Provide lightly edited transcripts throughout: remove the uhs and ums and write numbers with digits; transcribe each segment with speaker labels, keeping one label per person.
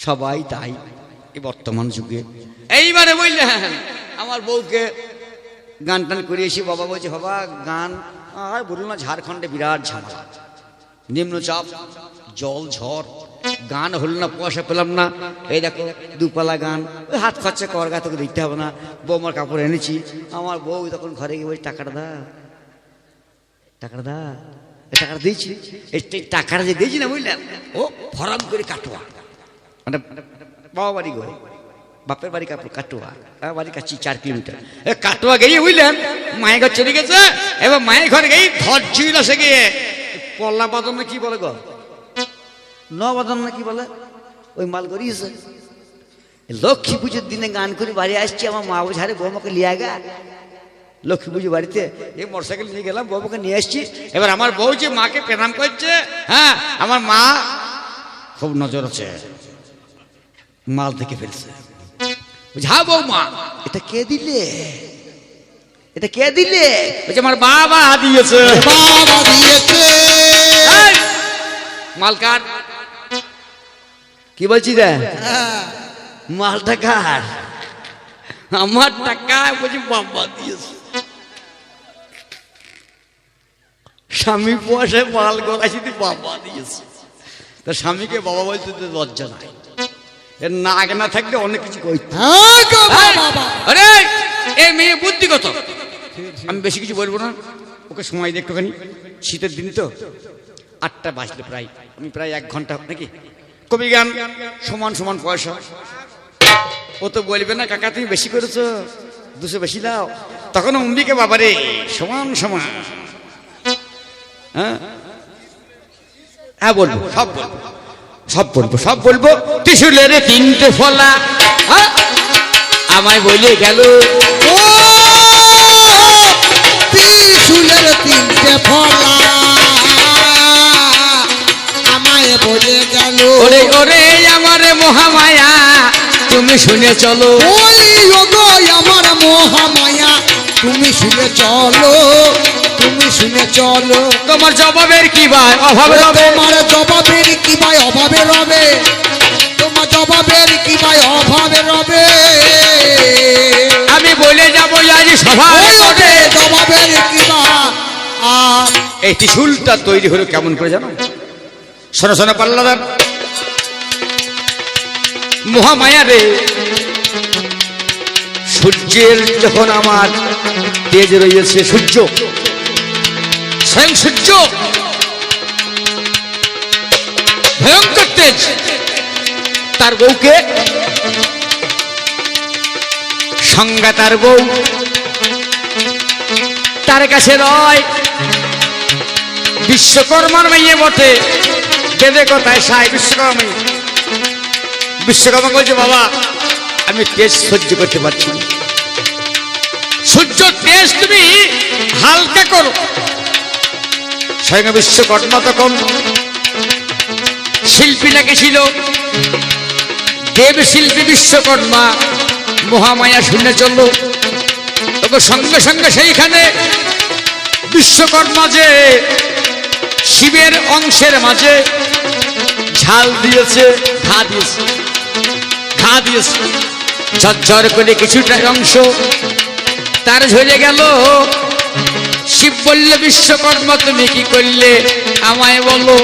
Speaker 1: সবাই তাই এই বর্তমান যুগে। এইবারে বললেন আমার বউকে গান টান করে এসে বাবা বলছে, বাবা গান আর বলুন না, ঝাড়খণ্ডে বিরাট ঝামেলা, নিম্নচাপ, জল ঝড়, গান হল না, পয়সা পেলাম না, এই দেখো দুপালা গান, ওই হাত খরচা কর, গা তোকে দেখতে হবে না, বৌমার কাপড় এনেছি। আমার বউ তখন ঘরে গিয়ে বলছে, টাকাটা দা, টাকাটা দা, টাকাটা দিয়েছি, এই টাকাটা যে দিয়েছি না বুঝলেন, ও ফরাম করে কাটোয়া, মানে বাবা বাড়ি গো, বাপের বাড়ি কাটোয়া, বাড়ি কাছি 4 কিলোমিটার, কাটোয়া গিয়ে বুঝলেন মায়ের ঘর চলে গেছে। এবার মায়ের ঘরে গিয়ে ধৈর্য আসে গিয়ে পল্লা বাদন না কি বলে গো, নবাদন না কি বলে, ওই মাল করিয়েছে। লক্ষ্মী পুজোর দিনে গান করে বাড়ি আসছি, আমার মা বোঝারে বৌমাকে লিয়ে গা, লক্ষ্মী পুজো বাড়িতে এই মোটরসাইকেল নিয়ে গেলাম, বৌমাকে নিয়ে আসছি। এবার আমার বউ যে মাকে প্রণাম করছে, হ্যাঁ আমার মা খুব নজর আছে, মাল থেকে ফেলছে। বুঝা বৌমা এটা কে দিলে, এটা কে দিলে? বলছে আমার বাবা দিয়েছে, বাবা দিয়েছে। মাল কাট, কি বলছি রে, মালটা কার? আমার টাকা, বলছি বাবা দিয়েছে। স্বামী পয়সায় মাল গড়াইছি, বাবা দিয়েছে। তা স্বামীকে বাবা বলতে লজ্জা নাই, এর নাক না থাকলে অনেক কিছু কইতে। আরে এই মেয়ে বুদ্ধিগত, আমি বেশি কিছু বলবো না, ওকে সময় দিই একটুখানি, শীতের দিন তো 8টা বাজলে প্রায়, আমি প্রায় 1 ঘন্টা নাকি কবি গান, সমান সমান পয়সা। ও তো বলবে না কাকা তুমি বেশি করেছো, 200 বেশি দাও, তখন অম্বিকে বাবারে সমান সমান। হ্যাঁ হ্যাঁ বলবো, সব বলবো, সব বলবো, সব বলবো। ত্রিশুলের 3টে ফলা আমায় বলে গেল,
Speaker 2: ত্রিশুলের 3টে ফলা আমায় বলে গেল।
Speaker 1: ওরে ওরে আমার মহামায়া তুমি শুনে চলো,
Speaker 2: বলি ওগো আমার মহামায়া তুমি শুনে চলো, তুমি শুনে চলো।
Speaker 1: তোমার জবাবের কি ভাই অভাবে রবে,
Speaker 2: তোমার জবাবের কি ভাই অভাবে রবে, তোমার জবাবের কি ভাই অভাবে রবে।
Speaker 1: আমি বলে যাবো আজ সভায়
Speaker 2: জবাবের কি ভাই।
Speaker 1: এই ত্রিশুলটা তৈরি হলো কেমন করে জানো? শোনো শোনো পাল্লাদার, মহামায়া রে, সূর্যের যখন আমার তেজ রয়েছে, সূর্য স্বয়ং সূর্য ভয়ঙ্কর তেজ, তার বউকে সংজ্ঞা, তার বউ তার কাছে রয় বিশ্বকর্মার মেয়ে বটে, বেদে কথায় সাই বিশ্বকর্মা মেয়ে। বিশ্বকর্মা বলছে বাবা আমি তেজ সহ্য করতে পারছি না, সূর্য তেজ তুমি হালকা করো। স্বয়ং বিশ্বকর্মা তখন শিল্পী ডেকেছিল, দেব শিল্পী বিশ্বকর্মা মহামায়া শুনে চলল। তবে সঙ্গে সঙ্গে সেইখানে বিশ্বকর্মা যে শিবের অংশের মাঝে ঝাল দিয়েছে, ঘা দিয়েছে, ঘা দিয়েছে, ঝরঝর করে কিছুটা অংশ তার ঝরে গেল। শিব বললে বিশ্বকর্মা তুমি কি করলে আমায় বলো।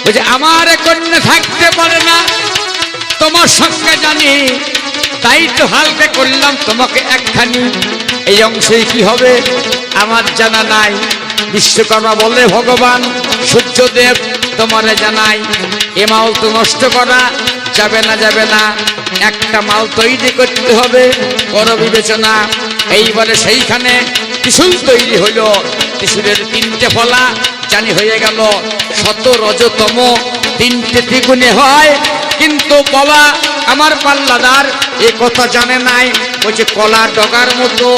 Speaker 1: বলছে আমার কন্যা থাকতে পারে না, তোমার সঙ্গে জানি, তাই তো হালকা করলাম তোমাকে একখানি, এই অংশে কি হবে আমার জানা নাই। বিশ্বকর্মা বলে ভগবান সূর্যদেব তোমারে জানাই, এ মাল তো নষ্ট করা যাবে না, যাবে না, একটা মাল তৈরি করতে হবে, করো বিবেচনা। এইবারে সেইখানে ত্রিশূল তৈরি হইল, ত্রিশূলের 3টে ফলা জানি হয়ে গেল 100 রজতম, 3টে দ্বিগুণে হয়। কিন্তু বাবা আমার পাল্লাদার এ কথা জানে নাই, বলছে কলা ডগার মতো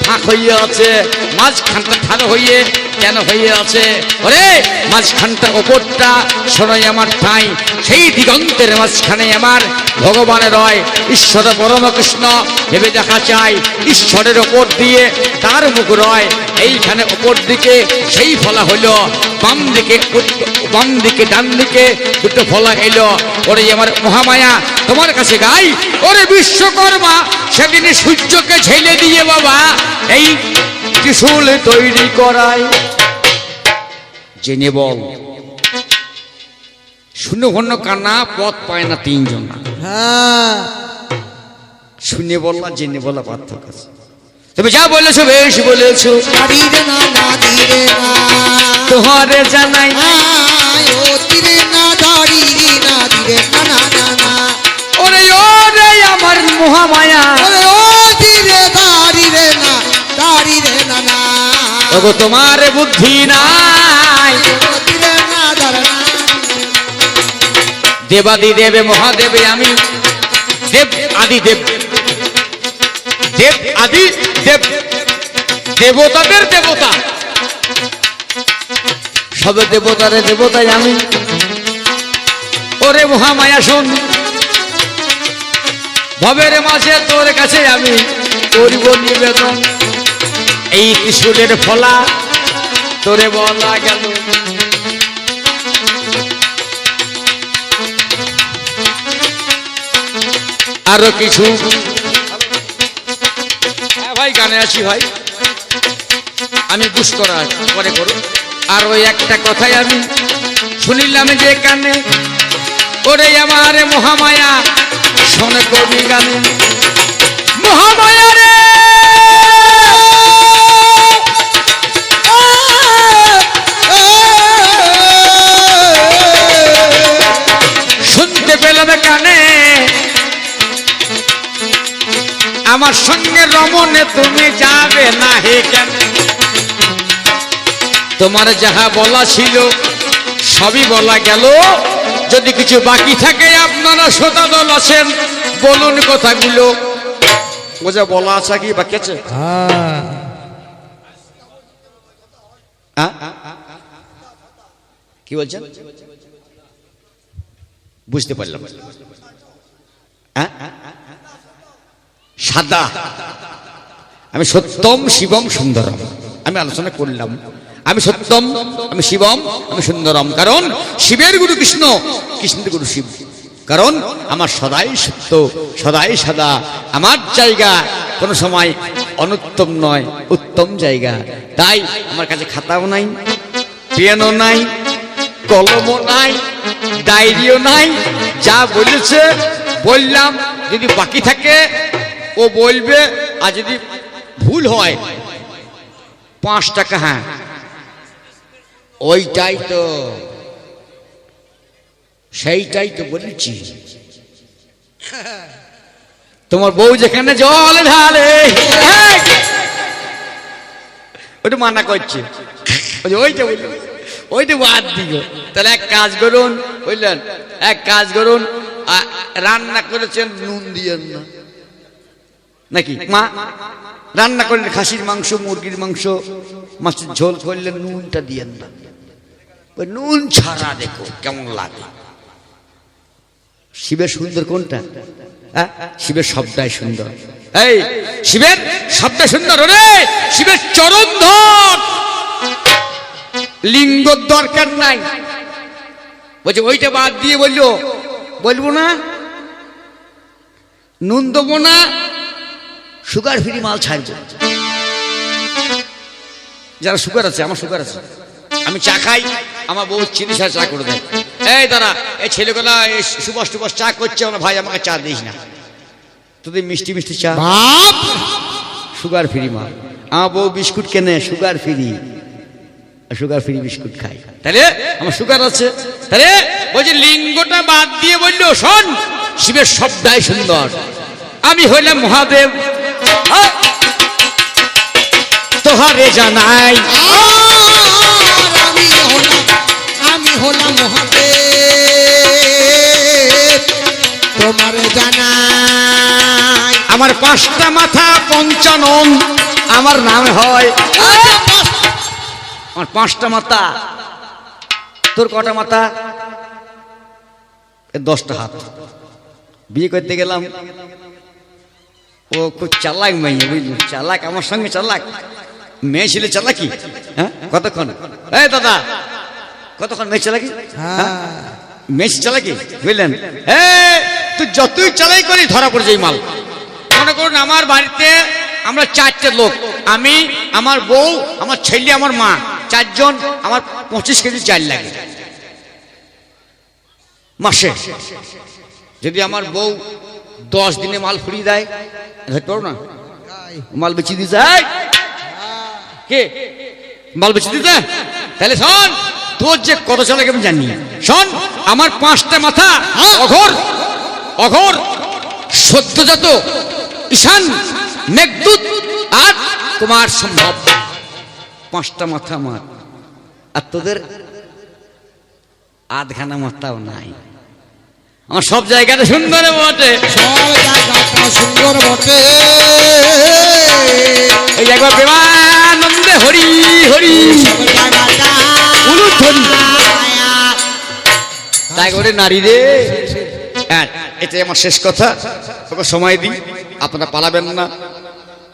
Speaker 1: ফাঁক হইয়া আছে, মাঝখানটা ঠাড়ো হইয়ে কেন হয়ে আছে? ওরে মাঝখানটা ওপরটা শোনাই আমার ঠাঁই, সেই দিগন্তের মাঝখানে আমার ভগবানের রয়, ঈশ্বর পরম কৃষ্ণ ভেবে দেখা চাই। ঈশ্বরের ওপর দিয়ে তার মুখ রয়, এইখানে ওপর দিকে সেই ফলা হইল, বাম দিকে ডান দিকে দুটো ফলা এলো। ওরে আমার মহামায়া তোমার কাছে গাই, ওরে বিশ্বকর্মা সেদিন সূর্যকে ঝেলে দিয়ে বাবা এই ত্রিশূল তৈরি করায়। জেনে বল, শুনে ঘন্য কান্না পথ পায় না তিনজন।
Speaker 2: হ্যাঁ
Speaker 1: শুনে বললা জেনে বলা পার্থক্য আছে। তুমি যা বলেছো বেশ বলেছো,
Speaker 2: দাঁড়িয়ে না না ধীরে না
Speaker 1: তোহারে জানাই
Speaker 2: ও ধীরে না দাঁড়িয়ে না ধীরে না না না না
Speaker 1: ওরে ওরে আমার মহামায়া,
Speaker 2: ওরে ও ধীরে দাঁড়িয়ে না না
Speaker 1: ওগো তোমার বুদ্ধি নাই।
Speaker 2: ও ধীরে না দাঁড়া
Speaker 1: দেবাদি দেবে মহাদেবে আমি দেব আদি দেব, দেব আদি দেব, দেবতাদের দেবতা, সবে দেবতারে দেবতাই আমি। ওরে মহামায়া শোন, ভবের মাঝে তোর কাছে আমি করিব নিবেদন, এই ত্রিশূলের ফলা তোরে বলা গেল। আরো কিছু ভাই গানে আসি ভাই, আমি বুঝ করা পরে করো। আর ওই একটা কথাই আমি শুনিলাম যে কানে, ওরে আমার মহামায়া শোনে কবি গানে। মহামায়া রে শুনতে পেলাম কানে, আমার সঙ্গে রমণে তুমি যাবে না হে কেন? তোমার যাহা বলা ছিল সবই বলা গেল, যদি কিছু বাকি থাকে আপনারা শ্রোতা দল আছেন বলুন কথাগুলো। ও যা বলা আছে কি বাকি আছে? কি বলছেন বুঝতে পারলাম। সাদা, আমি সত্যম শিবম সুন্দরম, আমি আলোচনা করলাম। আমি সত্যম, আমি শিবম, আমি সুন্দরম। কারণ শিবের গুরু কৃষ্ণ, কৃষ্ণের গুরু শিব। কারণ আমার সদাই সত্য, সদাই সাদা। আমার জায়গা কোনো সময় অনুত্তম নয়, উত্তম জায়গা। তাই আমার কাছে খাতাও নাই, পেনও নাই, কলমও নাই, ডায়েরিও নাই। যা বলেছে বললাম, যদি বাকি থাকে ও বলবে, আর যদি ভুল হয় 5 টাকা। হ্যাঁ ওইটাই তো, সেইটাই তো বলেছি। তোমার বউ যেখানে জল ঢালে ওটা মানা করছে, ওইটা বাদ দিও। তাহলে এক কাজ করুন, বুঝলেন, এক কাজ করুন, রান্না করেছেন নুন দিয়েন না, নাকি মা? রান্না করলেন খাসির মাংস, মুরগির মাংস, মাছের ঝোল করলেন, নুনটা দিয়েন না। নুন ছাড়া দেখো কেমন লাগে। শিবের সুন্দর কোনটা? শিবের শব্দটাই সুন্দর। এই শিবের শব্দটা সুন্দর। ওরে শিবের চরণ ধর, লিঙ্গ দরকার নাই। বলছে ওইটা বাদ দিয়ে বলবো না, নুন দেবো না, সুগার ফ্রি মাল ছাড়বো। যারা সুগার আছে, আমার সুগার আছে, আমি চা খাই, আমার বউ চিনি ছাড়া চা করে দেয়। এই দাঁড়া, এই ছেলেগুলা সুবাস টুবাস চা করছে, আমার ভাই আমাকে চা দিস না, তোদের মিষ্টি মিষ্টি চা, সুগার ফ্রি মাল। আমার বউ বিস্কুট কেনে, sugar free, sugar free biscuit খাই। তাহলে আমার সুগার আছে। তাহলে বলছে লিঙ্গটা বাদ দিয়ে বললো, শোন শিবের শব্দটাই সুন্দর। আমি হইলাম মহাদেব, তোহারে জানাই,
Speaker 2: আমি হলাম মহাদেব, তোমার জানাই।
Speaker 1: আমার 5টা মাথা পঞ্চানন, আমার নাম হয় আমার 5টা মাথা, তোর কটা মাথা? 10টা হাত। বিয়ে করতে গেলাম, ও খুব চালাক মেয়ে, বুঝলি, চালাক, আমার সঙ্গে চালাক। মেয়ে ছেলে চালাকি, হ্যাঁ? কতক্ষণ এই দাদা, কতক্ষণ মেয়ে চালাকি? মেয়ে চালাকি, বুঝলেন? তুই যতই চালাই করি ধরা পড়ে যাই মাল। মনে করুন আমার বাড়িতে আমরা 4টে লোক, আমি, আমার বউ, আমার ছেলে, আমার মা, 4 জন। আমার 25 কেজি চাল লাগে মাসে। যদি আমার বউ 10 দিনে মাল ফুরিয়ে দেয়, ধরতে পারো না, মাল বেচে দিয়ে যায়। কে মাল বেচে দিতে? তাহলে শোন, তোর যে কত চাল লাগে আমি জানি। শোন, আমার 5টা মাথা, অঘোর অঘোর সদ্যজাত ঈশান মেঘদূত আর তোমার সম্ভব, 5টা মাথা আমার। আর তোদের আধখানা মাথাও নাই। আমার সব জায়গাটা সুন্দর বটে,
Speaker 2: সব জায়গাটা সুন্দর বটে।
Speaker 1: এই একবার প্রেমানন্দে হরি হরি তাই করে নারী রে। হ্যাঁ, এটাই আমার শেষ কথা। তোকে সময় দিই, আপনারা পালাবেন না।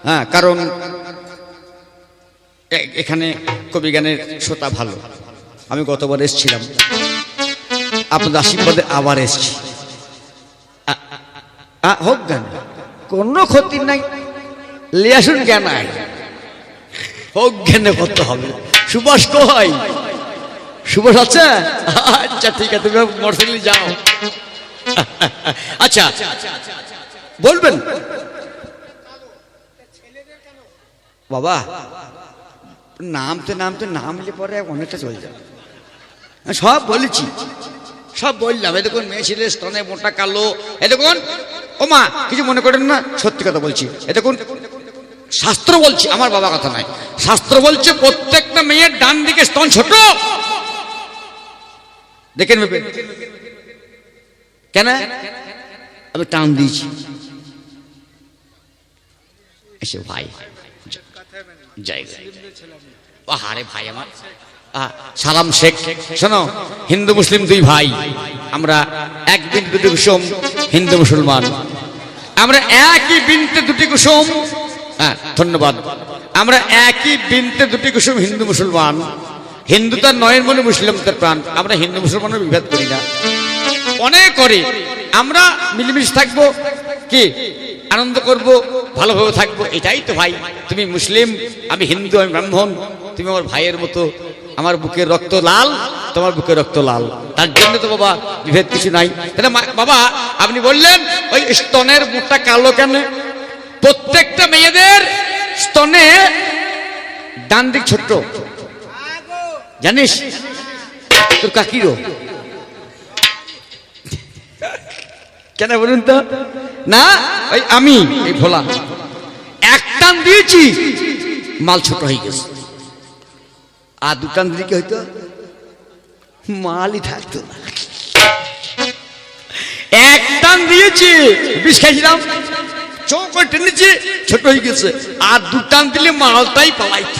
Speaker 1: হ্যাঁ, কারণ এখানে কবিগানের শ্রোতা ভালো। আমি গতবার এসেছিলাম, আপনাদের আশীর্বাদে আবার এসেছি। হোক গান, কোনো ক্ষতি নাই, লিয়াসুন জ্ঞান আয়, হোক জ্ঞানে করতে হবে। সুভাষ কই? সুভাষ আছে? আচ্ছা ঠিক আছে, তুমি মোটরসাইকেলে যাও। আচ্ছা বলবেন বাবা, নামতে নামলে পরে অনেকটা চলে যাবে। সব বলেছি, সব বললাম। এ দেখুন, মেয়ে ছেলে, স্তনে মোটা কালো। এ দেখুন, ও মা কিছু মনে করেন না, সত্যি কথা বলছি। এ দেখুন, শাস্ত্র বলছি, আমার বাবা কথা নাই, শাস্ত্র বলছে প্রত্যেকটা মেয়ের ডান দিকে স্তন ছোট। দেখেন ভেবে, কেন আমি টান দিয়েছি। এসে ভাই জায়গা, আরে ভাই আমার সালাম শেখ, শোনো, হিন্দু মুসলিম 2 ভাই, আমরা এক বিন্দু 2 কুসুম, হিন্দু মুসলমান, আমরা একই বিনতে 2টি কুসুম। হ্যাঁ, ধন্যবাদ। আমরা একই বিনতে 2টি কুসুম, হিন্দু মুসলমান। হিন্দু তার নয়ের মনে, মুসলিম তার প্রাণ। আমরা হিন্দু মুসলমানের বিভেদ করি না, অনেক করে আমরা মিলেমিশে থাকবো, কি আনন্দ করব, ভালোভাবে থাকবো, এটাই তো ভাই। তুমি মুসলিম, আমি হিন্দু, আমি ব্রাহ্মণ, তুমি আমার ভাইয়ের মতো। আমার বুকের রক্ত লাল, তোমার বুকের রক্ত লাল, তার জন্য তো বাবা বিভেদ কিছু নাই। তাহলে বাবা আপনি বললেন ওই স্তনের মুখটা কালো কেন? প্রত্যেকটা মেয়েদের স্তনে ডান দিক ছোট্ট, জানিস? তোর কাকিরও কেন বলুন তো? না, ওই আমি এই ভোলা এক টান দিয়েছি, মাল ছোট হয়ে গেছে। আর 2 টান দিলে কি হইতো? মালই থাকতো না। এক টান দিয়েছি, বিষ খাইছিলাম, চোখ করে টেনেছি, ছোট হয়ে গেছে। আর 2 টান দিলে মালটাই পালাইত।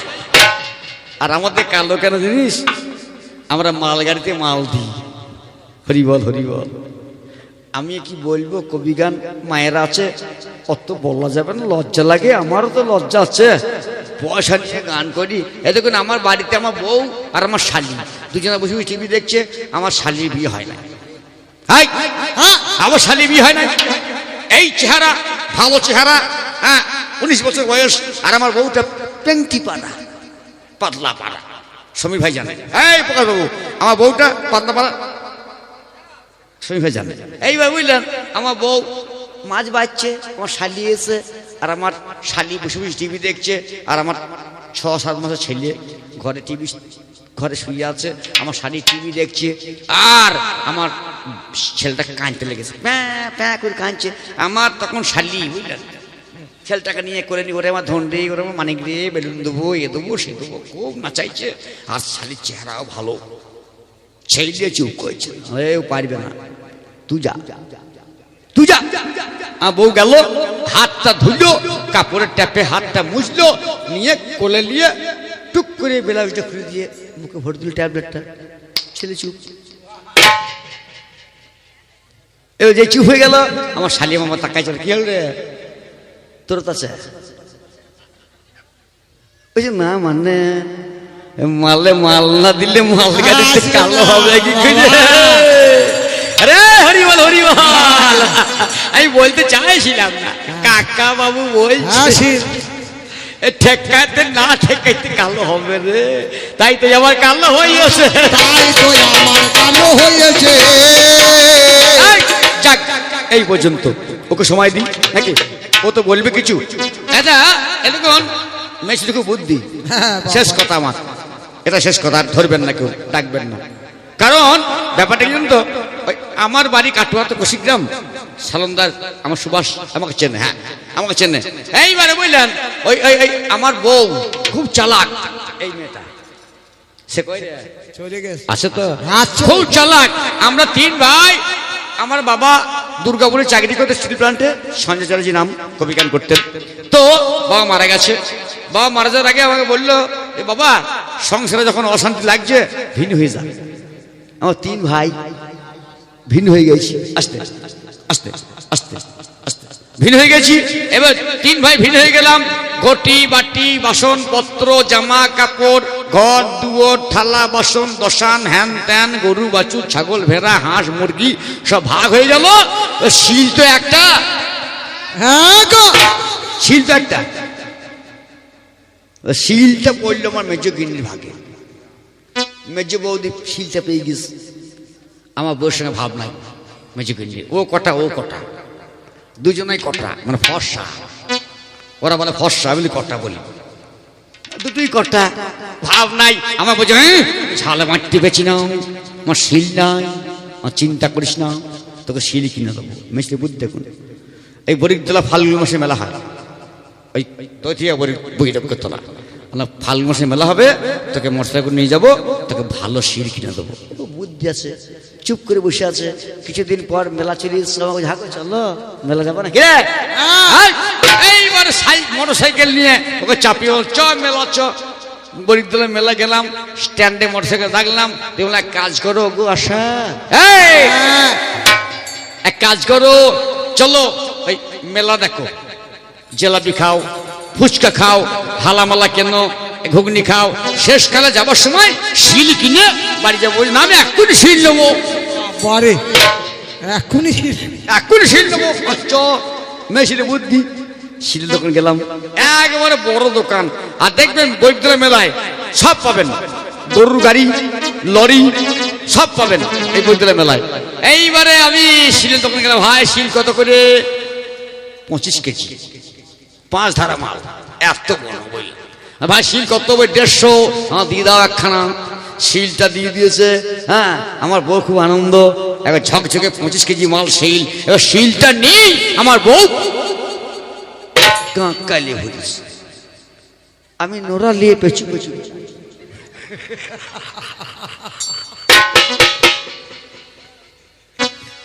Speaker 1: আর আমাদের কালো কেন জিনিস, আমরা মাল গাড়িতে মাল দিই। হরিবল হরিবল। আমি কি বলবো, কবিগান মায়েরা আছে, অত বলা যাবে না, লজ্জা লাগে। আমারও তো লজ্জা আছে, পয়সা নিয়ে গান করি। এ দেখুন, আমার বাড়িতে আমার বউ আর আমার শালি দুজনে বসে বসে টিভি দেখছে। আমার শালির বিয়ে হয় না। আমার শালির বিয়ে হয় না। এই চেহারা, ভালো চেহারা, হ্যাঁ, 19 বছর বয়স। আর আমার বউটা পেংটি পাড়া, পাতলা পাড়া। সমীর ভাই জানে, এই প্রকাশ বাবু, আমার বউটা পাতলা পাড়া, সমীর ভাই জানে। এইবার বুঝলেন, আমার বউ মাছ বাজছে, আমার শালি এসে, আর আমার শালি বসে বসে টিভি দেখছে। আর আমার 6-7 মাসের ছেলে ঘরে শুয়ে আছে, আমার শালি টিভি দেখছে। আর আমার ছেলেটাকে কাঁদতে লেগেছে, প্যাঁ প্যাঁ করে কাঁদছে। আমার তখন শালি, বুঝলেন, ছেলেটাকে নিয়ে করে নি, ওরে আমার ধন্ডে, ওরে আমার মানিক রে, বেলুন দেবো, এ দেবো, সে দেবো, খুব নাচাইছে। আর শালির চেহারাও ভালো। ছেলে দিয়ে চুপ করেছে, ও পারবে না, তুই যা। বউ গেল, হাতটা ধুলো, কাপড়ের ট্যাপে হাতটা মুছলো, নিয়ে কোলে নিয়ে টুক করে ব্লাউজটা খুলে দিয়ে মুখে ভরে দিল ট্যাবলেটটা। ছেলে চুপ। এবার যে চুপ হয়ে গেল, আমার শালি মামা তাকাই চলে, কি হল রে তোর কাছে? ওই যে না মানে মারলে মাল না দিলে মাল গাড়িতে কালো হবে কি করে? আরে হরিবল হরিবল, আমি বলতে চাইছিলাম না, কাকা বাবু বলছি ঠেকাতে না ঠেকাইতে কালো হবে রে, তাই তো আমার কালো হয়েছে,
Speaker 2: তাই তো আমার কালো হয়েছে।
Speaker 1: যাক এই পর্যন্ত, ওকে সময় দিই নাকি, ও তো বলবে কিছু। এটা এতক্ষণ মেশিনটুকু বুদ্ধি, শেষ কথা আমার, এটা শেষ কথা, আর ধরবেন না কেউ, ডাকবেন না। কারণ ব্যাপারটা কি জানেন তো, আমার বাড়ি কাটুয়া তো কুশিগ্রাম, সালন্দার আমার সুভাষ আমাকে চেনে, হ্যাঁ আমাকে চেনে। এইবারে বুঝলেন ওই ওই ওই আমার বউ খুব চালাক, এই মেয়েটা সে কই রে
Speaker 2: চলে গেছে,
Speaker 1: আছে তো
Speaker 2: আচ্ছা।
Speaker 1: খুব চালাক। আমরা তিন ভাই, আমার বাবা দুর্গাপুরে চাকরি করতে স্টিল প্লান্টে, সঞ্জয় চ্যাটার্জি নাম, কবি গান করতেন। তো বাবা মারা গেছে, বাবা মারা যাওয়ার আগে আমাকে বললো, এ বাবা সংসারে যখন অশান্তি লাগছে ভিন্ন হয়ে যা। আমার তিন ভাই ভিন্ন হয়ে গেছি, আস্তে আস্তে আস্তে আস্তে ভিন্ন হয়ে গেছি। এবার তিন ভাই ভিন্ন হয়ে গেলাম, ঘটি বাটি বাসন পত্র জামা কাপড় ঘর দুয়ার থালা বাসন দশান হ্যান ত্যান গরু বাছুর ছাগল ভেড়া হাঁস মুরগি সব ভাগ হয়ে গেল। শিল তো একটা,
Speaker 2: হ্যাঁ গো
Speaker 1: শিল তো একটা, শিলটা পড়লো আমার মেজ গিন্নির ভাগে। মেজ বৌদি শিলটা পেয়ে গেছে, আমার বউর সঙ্গে ভাব নাই। মেজ গিন্নি ও কটা ও কটা, দুজনেই কটা, মানে ফর্সা, ওরা বলে ফর্সা, আমি কটা বলি, দুটোই কটা, ভাব নাই। আমার বলছে হ্যাঁ ঝালে মাটি বেছি নাও, আমার শিল নাই, আমার চিন্তা করিস না, তোকে শিল কিনে দেবো। মেশলে বুদ্ধি দেখুন, এই বরিকতলা ফাল্গুন মাসে মেলা হয়, ওই তথিয়া বরিকতলা ফাল্গুন মাসে মেলা হবে, তোকে মোটরসাইকেল নিয়ে যাবো, তোকে ভালো শিল কিনে দেবো। বুদ্ধি আছে, চুপ করে বসে আছে। কিছুদিন পর মেলা চলে এসছে, আমাকে ঝাঁকো চলো মেলা যাবো না, কে এইবার মোটরসাইকেল নিয়ে ওকে চাপিয়ে চ মেলা চ। বরিকতলা মেলা গেলাম, স্ট্যান্ডে মোটরসাইকেল থাকলাম, দেখলাম এক কাজ করো গো আশা, এক কাজ করো চলো ওই মেলা দেখো, জিলাপি খাও ফুচকা খাও হালামালা কেন ঘুগনি খাও, শেষকালে যাবার সময় শিল কিনে বাড়ি যাবো। না আমি এক্ষুনি শিল নেবো,
Speaker 2: বারে এখনই
Speaker 1: এক্ষুনি শিল নেবো। চ মেশিনে বুদ্ধি, শিল দোকান গেলাম, একেবারে বড় দোকান। আর দেখবেন বৈদ্যনাথ মেলায় সব পাবেন, গরুর গাড়ি লরি সব পাবেন এই বৈদ্যনাথ মেলায়। এইবারে আমি শিলের দোকান গেলাম, ভাই শিল কত করে? 25 কেজি 5 ধারা মাল, এত বড় বললাম। ভাই শিল কত? 150। আমার দিয়ে দাও একখানা। শিলটা দিয়ে দিয়েছে, হ্যাঁ আমার বউ খুব আনন্দ, এবার ঝকঝকে 25 কেজি মাল শিল। এবার শিলটা নেই, আমার বউ কাঁকালে হয়েছে, আমি নোরা লিয়ে পেছু পেছু।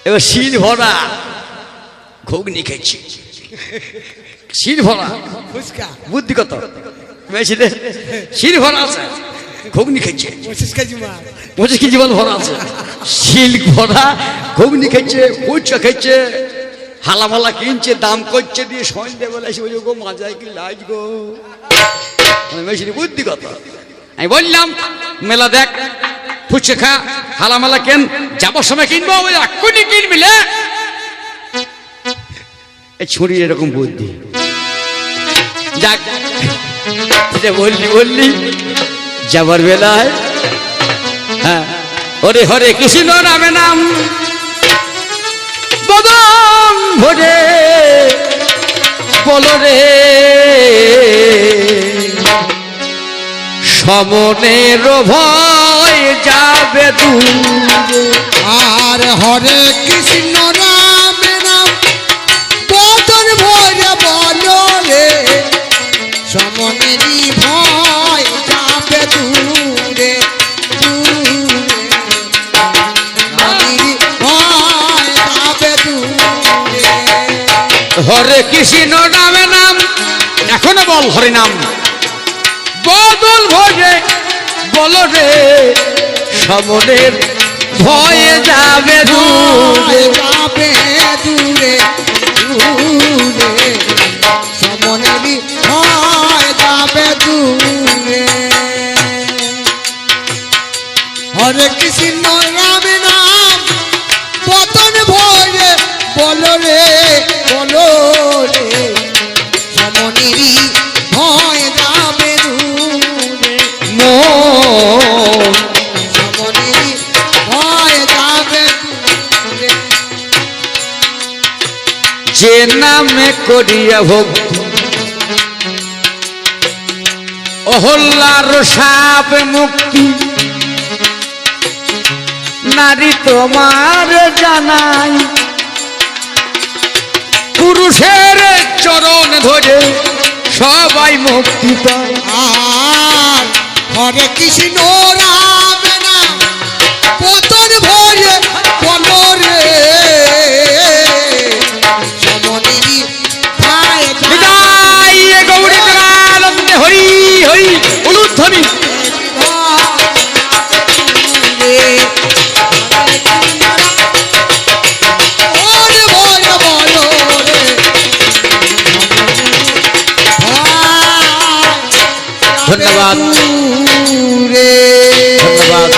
Speaker 1: এবার শিল ভরা ঘুগনি খেয়েছি, শিল ভরা
Speaker 2: ফুচকা
Speaker 1: বুদ্ধি কত মেয়েছিলে, শিল ভরা আছে ঘুগনি খেয়েছে,
Speaker 2: 25 কেজি মাল,
Speaker 1: 25 কেজি মাল ভরা আছে, শিল ভরা ঘুগনি খেয়েছে, ফুচকা খেয়েছে, হালামালা কিনছে, দাম করছে, দিয়ে সন্ধ্যে বেলা এসে বলছে গো মাজায় কি লাজ গো। মেয়েছিলে বুদ্ধি কত। আমি বললাম মেলা দেখ ফুচকা খা হালামালা কেন, যাবার সময় কিনবো, এক্ষুনি কিনবিলে। ছুরি এরকম বুদ্ধি, যাক বললি যাবার বেলায়, হ্যাঁ ওরে হরে কৃষ্ণ নামে নাম বদন ভরে বলো রে, সমনের ভয় যাবে দূরে।
Speaker 2: আর হরে কৃষ্ণ রাম নাম বদন ভরে বলো রে, সমনেরই ভয় যাবে দূরে দূরে, সমনেরই ভয় যাবে দূরে।
Speaker 1: হরে কৃষ্ণ নামে নাম, এখনো বল হরে নাম বদল ভয়ে বলো রে সমনের ভয়ে যাবে দূরে
Speaker 2: যাবে দূরে দূরে সমনেরই হয় যাবে দূরে হরে কৃষ্ণ রাম নাম পতন ভয়ে বলো রে সমনেরই হয় যাবে দূরে
Speaker 1: মন
Speaker 2: সমনেরই হয় যাবে দূরে
Speaker 1: যে নামে করিয়া ভক্তি অহল্লার সাপ মুক্তি নারী তোমার জানাই পুরুষের চরণ ধরে সবাই মুক্তি পায়
Speaker 2: আর হরে কৃষ্ণ রাম নাম পতন ভয়ে বলো রে সমনেরই ভাই
Speaker 1: বিদায় গৌরী প্রেমানন্দে হরি হরি উলুধ্বনি ধন্যবাদ ধন্যবাদ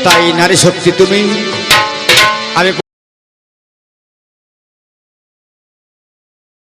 Speaker 1: তাই নারী শক্তি তুমি আমি